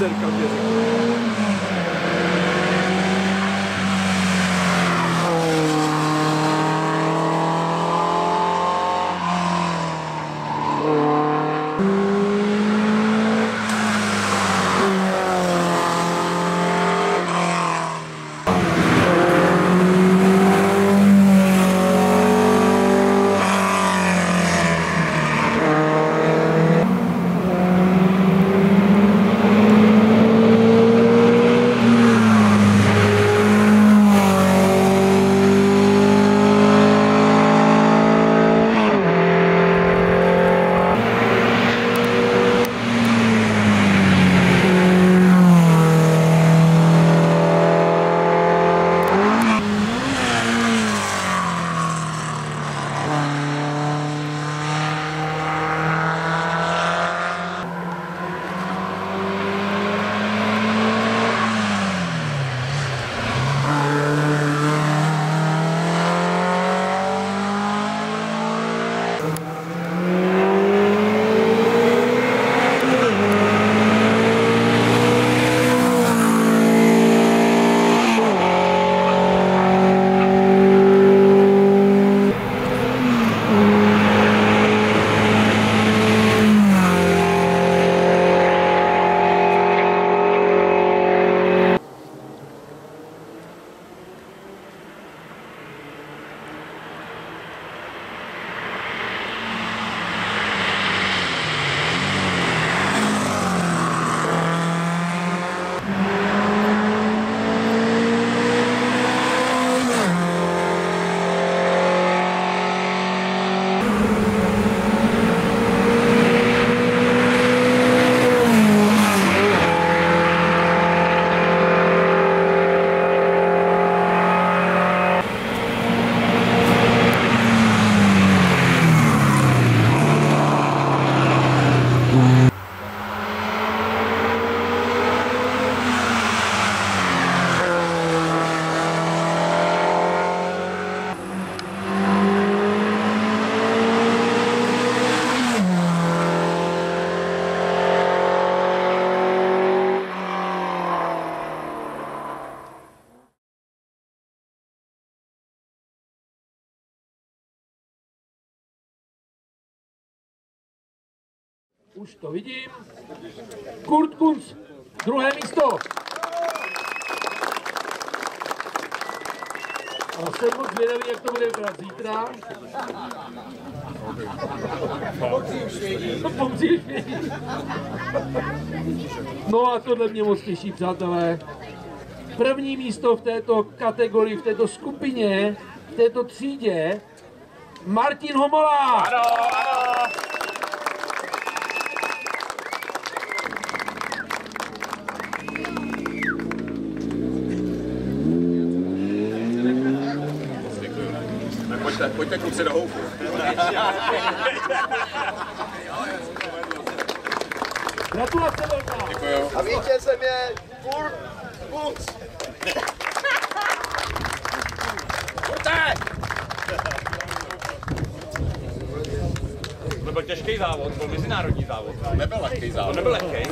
dcerka mě řekla. Už to vidím. Kunz, druhé místo. A jsem moc zvědavý, jak to bude vypadat zítra. Pomcí už vědí. No a tohle mě moc těší, přátelé. První místo v této kategorii, v této skupině, v této třídě, Martin Homola. Ano, ano. Pojďte kluci do houfu. Gratulace velká. Děkuju. A vítězem je Kunz. Pojďte! To byl těžký závod, byl mezinárodní závod. Nebyl lehký závod. To nebyl lehký.